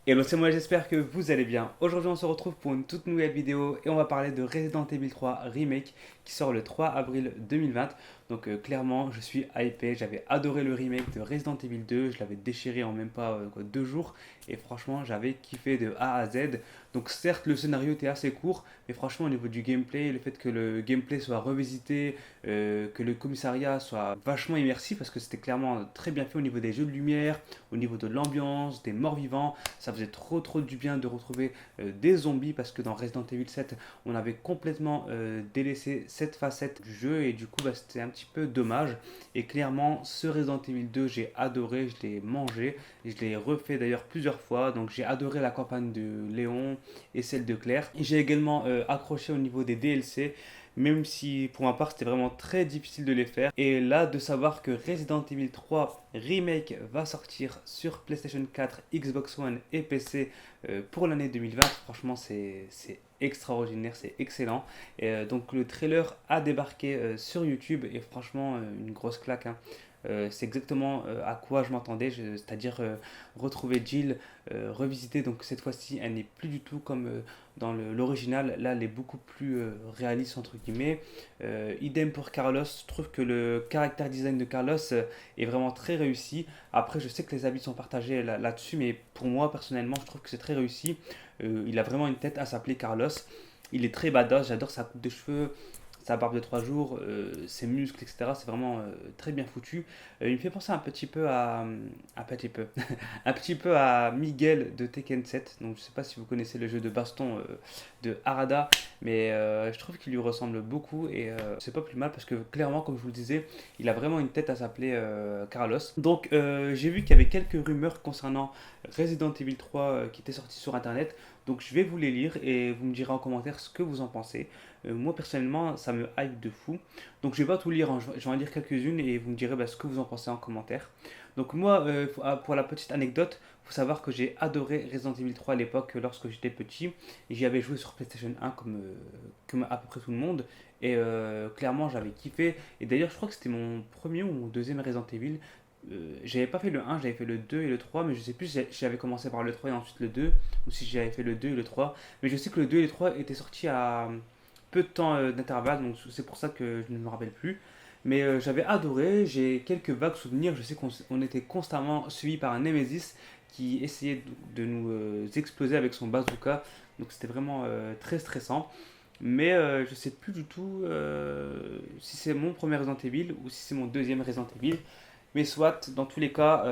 Hello, c'est moi, j'espère que vous allez bien. Aujourd'hui, on se retrouve pour une toute nouvelle vidéo et on va parler de Resident Evil 3 Remake qui sort le 3 avril 2020. Donc, clairement, je suis hypé. J'avais adoré le remake de Resident Evil 2. Je l'avais déchiré en même pas 2 jours et franchement, j'avais kiffé de A à Z. Donc, certes, le scénario était assez court, mais franchement, au niveau du gameplay, le fait que le gameplay soit revisité, que le commissariat soit vachement immersif parce que c'était clairement très bien fait au niveau des jeux de lumière, au niveau de l'ambiance, des morts vivants. Ça faisait trop du bien de retrouver des zombies parce que dans Resident Evil 7, on avait complètement délaissé cette facette du jeu et du coup, bah, c'était un petit peu dommage. Et clairement, ce Resident Evil 2, j'ai adoré, je l'ai mangé, je l'ai refait d'ailleurs plusieurs fois. Donc j'ai adoré la campagne de Léon et celle de Claire. J'ai également accroché au niveau des DLC, même si pour ma part c'était vraiment très difficile de les faire. Et là, de savoir que Resident Evil 3 Remake va sortir sur PlayStation 4, Xbox One et PC pour l'année 2020, franchement c'est extraordinaire, c'est excellent. Et, donc le trailer a débarqué sur YouTube et franchement une grosse claque, hein. C'est exactement à quoi je m'attendais, c'est-à-dire retrouver Jill revisitée. Donc cette fois-ci, elle n'est plus du tout comme dans l'original. Là, elle est beaucoup plus réaliste entre guillemets. Idem pour Carlos. Je trouve que le character design de Carlos est vraiment très réussi. Après, je sais que les avis sont partagés là-dessus, mais pour moi personnellement, je trouve que c'est très réussi. Il a vraiment une tête à s'appeler Carlos. Il est très badass. J'adore sa coupe de cheveux, sa barbe de 3 jours, ses muscles, etc. C'est vraiment très bien foutu. Il me fait penser un petit peu un petit peu, un petit peu à Miguel de Tekken 7. Donc je sais pas si vous connaissez le jeu de baston de Harada, mais je trouve qu'il lui ressemble beaucoup et c'est pas plus mal parce que clairement, comme je vous le disais, il a vraiment une tête à s'appeler Carlos. Donc j'ai vu qu'il y avait quelques rumeurs concernant Resident Evil 3 qui étaient sorties sur internet. Donc je vais vous les lire et vous me direz en commentaire ce que vous en pensez. Moi personnellement, ça me hype de fou. Donc je vais pas tout lire, hein. Je vais en lire quelques-unes et vous me direz ce que vous en pensez en commentaire. Donc moi, pour la petite anecdote, il faut savoir que j'ai adoré Resident Evil 3 à l'époque lorsque j'étais petit. Et j'y avais joué sur PlayStation 1 comme à peu près tout le monde. Et clairement, j'avais kiffé. Et d'ailleurs, je crois que c'était mon premier ou mon deuxième Resident Evil. J'avais pas fait le 1, j'avais fait le 2 et le 3, mais je sais plus si j'avais commencé par le 3 et ensuite le 2, ou si j'avais fait le 2 et le 3. Mais je sais que le 2 et le 3 étaient sortis à peu de temps d'intervalle, donc c'est pour ça que je ne me rappelle plus. Mais j'avais adoré, j'ai quelques vagues souvenirs. Je sais qu'on était constamment suivi par un Nemesis qui essayait de nous exploser avec son bazooka. Donc c'était vraiment très stressant. Mais je sais plus du tout si c'est mon premier Resident Evil ou si c'est mon deuxième Resident Evil. Mais soit, dans tous les cas,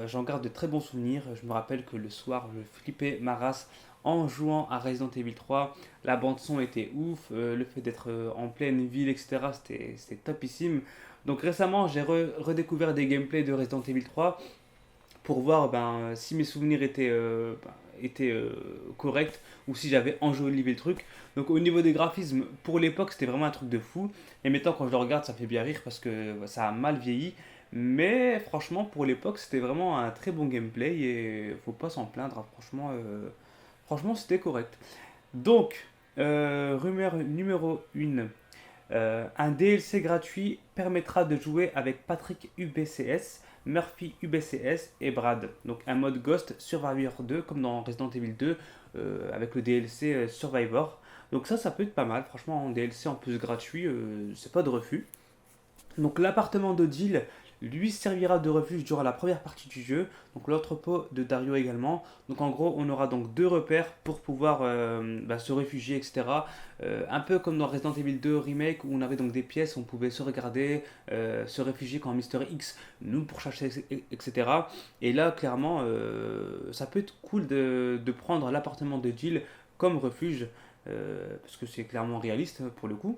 j'en garde de très bons souvenirs. Je me rappelle que le soir, je flippais ma race en jouant à Resident Evil 3. La bande son était ouf, le fait d'être en pleine ville, etc. C'était topissime. Donc récemment, j'ai redécouvert des gameplays de Resident Evil 3 pour voir si mes souvenirs étaient corrects ou si j'avais enjolivé le truc. Donc au niveau des graphismes, pour l'époque, c'était vraiment un truc de fou. Et maintenant, quand je le regarde, ça fait bien rire parce que ça a mal vieilli. Mais franchement, pour l'époque, c'était vraiment un très bon gameplay et faut pas s'en plaindre, hein. Franchement, c'était correct. Donc, rumeur numéro 1. Un DLC gratuit permettra de jouer avec Patrick UBCS, Murphy UBCS et Brad. Donc un mode Ghost Survivor 2 comme dans Resident Evil 2 avec le DLC Survivor. Donc ça peut être pas mal. Franchement, un DLC en plus gratuit, c'est pas de refus. Donc l'appartement de Jill lui servira de refuge durant la première partie du jeu, donc l'entrepôt de Dario également. Donc en gros, on aura donc deux repères pour pouvoir se réfugier, etc. Un peu comme dans Resident Evil 2 Remake où on avait donc des pièces, où on pouvait se regarder, se réfugier quand Mister X nous pourchassait, etc. Et là, clairement, ça peut être cool de prendre l'appartement de Jill comme refuge, parce que c'est clairement réaliste pour le coup.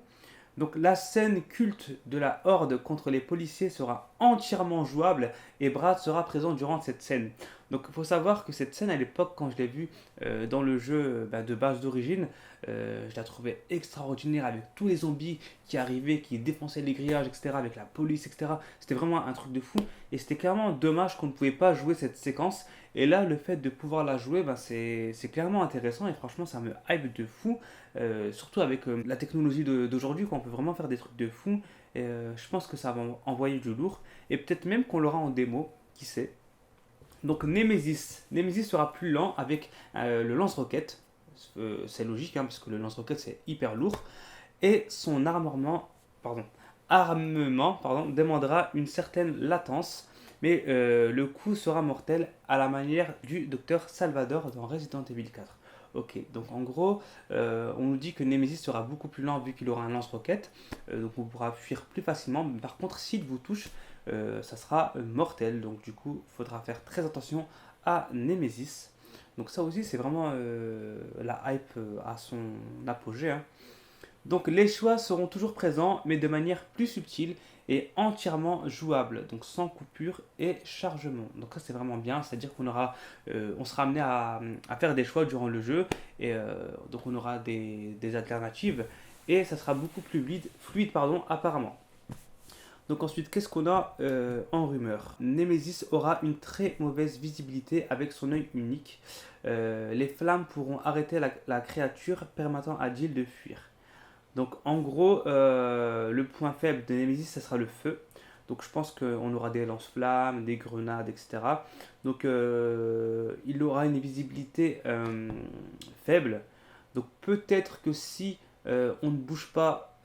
Donc la scène culte de la horde contre les policiers sera entièrement jouable et Brad sera présent durant cette scène. Donc il faut savoir que cette scène à l'époque, quand je l'ai vue dans le jeu de base d'origine, je la trouvais extraordinaire avec tous les zombies qui arrivaient, qui défonçaient les grillages, etc., avec la police, etc. C'était vraiment un truc de fou et c'était clairement dommage qu'on ne pouvait pas jouer cette séquence. Et là, le fait de pouvoir la jouer, c'est clairement intéressant et franchement, ça me hype de fou. Surtout avec la technologie d'aujourd'hui, qu'on peut vraiment faire des trucs de fou. Je pense que ça va envoyer du lourd. Et peut-être même qu'on l'aura en démo, qui sait. Donc Nemesis sera plus lent avec le lance-roquette. C'est logique hein, parce que le lance-roquette c'est hyper lourd. Et son armement demandera une certaine latence. Mais le coup sera mortel à la manière du docteur Salvador dans Resident Evil 4. Ok, donc en gros, on nous dit que Nemesis sera beaucoup plus lent vu qu'il aura un lance-roquette. Donc on pourra fuir plus facilement. Mais par contre, s'il vous touche, ça sera mortel. Donc du coup, il faudra faire très attention à Nemesis. Donc ça aussi, c'est vraiment la hype à son apogée, hein. Donc les choix seront toujours présents, mais de manière plus subtile et entièrement jouable, donc sans coupure et chargement. Donc ça c'est vraiment bien, c'est-à-dire on sera amené à faire des choix durant le jeu, et donc on aura des alternatives, et ça sera beaucoup plus fluide apparemment. Donc ensuite, qu'est-ce qu'on a en rumeur? Nemesis aura une très mauvaise visibilité avec son œil unique. Les flammes pourront arrêter la créature, permettant à Jill de fuir. Donc en gros, le point faible de Nemesis, ça sera le feu. Donc je pense qu'on aura des lance-flammes, des grenades, etc. Donc il aura une visibilité faible. Donc peut-être que si on ne bouge pas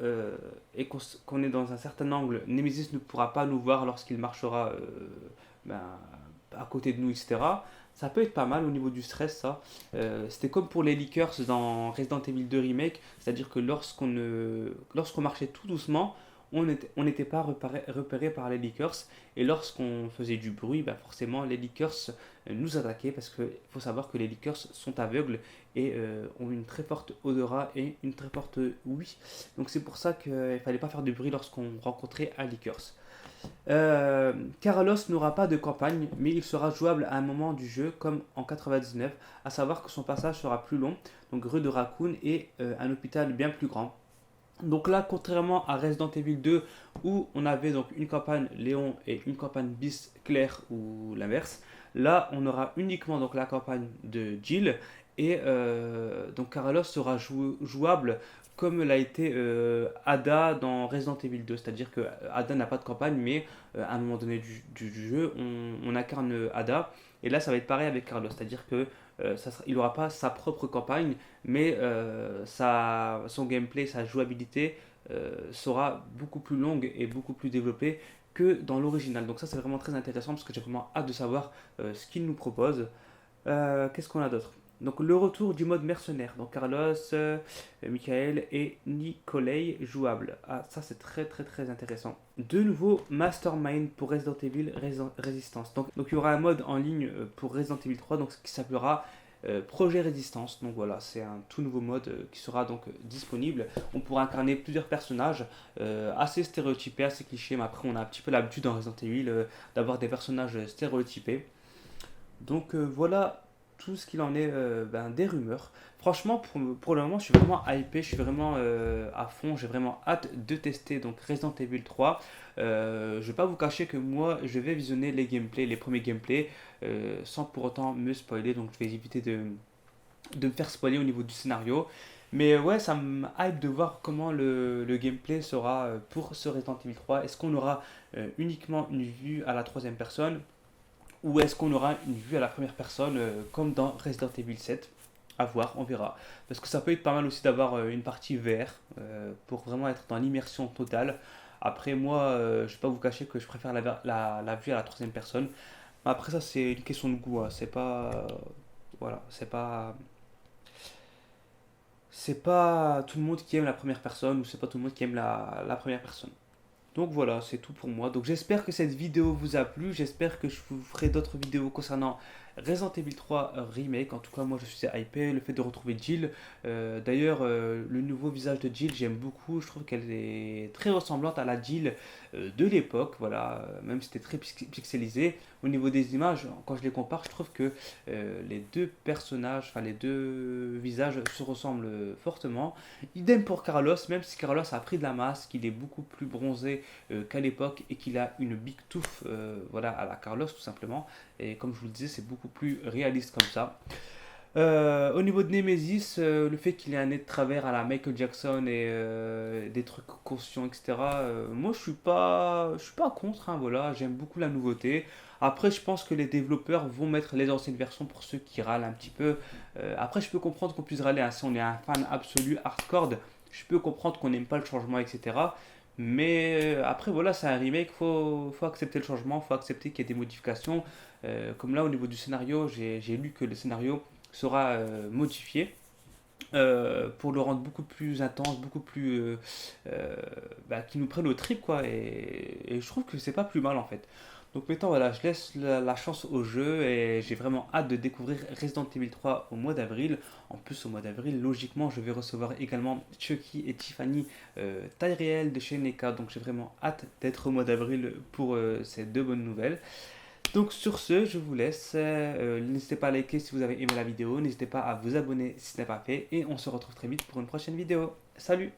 et qu'on est dans un certain angle, Nemesis ne pourra pas nous voir lorsqu'il marchera ben, à côté de nous, etc. Ça peut être pas mal au niveau du stress, ça. C'était comme pour les leakers dans Resident Evil 2 Remake, c'est-à-dire que lorsqu'on marchait tout doucement, on n'était pas repéré par les leakers, et lorsqu'on faisait du bruit, bah forcément les leakers nous attaquaient, parce qu'il faut savoir que les leakers sont aveugles et ont une très forte odorat et une très forte ouïe. Donc c'est pour ça qu'il ne fallait pas faire de bruit lorsqu'on rencontrait un leakers. Carlos n'aura pas de campagne, mais il sera jouable à un moment du jeu comme en 99, à savoir que son passage sera plus long, donc rue de Raccoon et un hôpital bien plus grand. Donc là, contrairement à Resident Evil 2, où on avait donc une campagne Léon et une campagne bis Claire ou l'inverse, là on aura uniquement donc la campagne de Jill, et donc Carlos sera jouable comme l'a été Ada dans Resident Evil 2, c'est-à-dire que Ada n'a pas de campagne, mais à un moment donné du jeu, on incarne Ada, et là ça va être pareil avec Carlos, c'est-à-dire que il n'aura pas sa propre campagne, mais son gameplay, sa jouabilité sera beaucoup plus longue et beaucoup plus développée que dans l'original. Donc ça c'est vraiment très intéressant parce que j'ai vraiment hâte de savoir ce qu'il nous propose. Qu'est-ce qu'on a d'autre? Donc le retour du mode mercenaire. Donc Carlos, Michael et Nikolai jouables. Ah ça c'est très très très intéressant. De nouveau Mastermind pour Resident Evil Resistance. Donc il y aura un mode en ligne pour Resident Evil 3 donc, qui s'appellera Projet Résistance. Donc voilà, c'est un tout nouveau mode qui sera donc disponible. On pourra incarner plusieurs personnages assez stéréotypés, assez clichés, mais après on a un petit peu l'habitude dans Resident Evil d'avoir des personnages stéréotypés. Donc voilà tout ce qu'il en est des rumeurs. Franchement, pour le moment, je suis vraiment hypé, je suis vraiment à fond, j'ai vraiment hâte de tester donc Resident Evil 3. Je vais pas vous cacher que moi, je vais visionner les premiers gameplays, sans pour autant me spoiler, donc je vais éviter de me faire spoiler au niveau du scénario. Mais ouais, ça me hype de voir comment le gameplay sera pour ce Resident Evil 3. Est-ce qu'on aura uniquement une vue à la troisième personne, ou est-ce qu'on aura une vue à la première personne comme dans Resident Evil 7? À voir, on verra. Parce que ça peut être pas mal aussi d'avoir une partie VR pour vraiment être dans l'immersion totale. Après, moi, je vais pas vous cacher que je préfère la vue à la troisième personne. Après, ça, c'est une question de goût, hein. C'est pas. Voilà, c'est pas tout le monde qui aime la première personne, ou c'est pas tout le monde qui aime la première personne. Donc voilà, c'est tout pour moi. Donc j'espère que cette vidéo vous a plu. J'espère que je vous ferai d'autres vidéos concernant Resident Evil 3 Remake. En tout cas, moi je suis hypé. Le fait de retrouver Jill. D'ailleurs, le nouveau visage de Jill, j'aime beaucoup. Je trouve qu'elle est très ressemblante à la Jill de l'époque. Voilà, même si c'était très pixelisé. Au niveau des images, quand je les compare, je trouve que les deux personnages, enfin les deux visages se ressemblent fortement. Idem pour Carlos, même si Carlos a pris de la masse, qu'il est beaucoup plus bronzé qu'à l'époque et qu'il a une big touffe voilà, à la Carlos tout simplement. Et comme je vous le disais, c'est beaucoup plus réaliste comme ça. Au niveau de Nemesis, le fait qu'il ait un nez de travers à la Michael Jackson et des trucs conscients, etc. Moi, je suis pas contre, hein, voilà, j'aime beaucoup la nouveauté. Après, je pense que les développeurs vont mettre les anciennes versions pour ceux qui râlent un petit peu. Après, je peux comprendre qu'on puisse râler, hein, si on est un fan absolu hardcore, je peux comprendre qu'on n'aime pas le changement, etc. Mais après, voilà, c'est un remake, faut accepter le changement, faut accepter qu'il y ait des modifications. Comme là, au niveau du scénario, j'ai lu que le scénario sera modifié pour le rendre beaucoup plus intense, beaucoup plus qui nous prenne au trip quoi. Et je trouve que c'est pas plus mal en fait. Donc maintenant voilà, je laisse la chance au jeu et j'ai vraiment hâte de découvrir Resident Evil 3 au mois d'avril. En plus au mois d'avril, logiquement, je vais recevoir également Chucky et Tiffany taille réelle de chez NECA. Donc j'ai vraiment hâte d'être au mois d'avril pour ces deux bonnes nouvelles. Donc sur ce, je vous laisse. N'hésitez pas à liker si vous avez aimé la vidéo. N'hésitez pas à vous abonner si ce n'est pas fait. Et on se retrouve très vite pour une prochaine vidéo. Salut!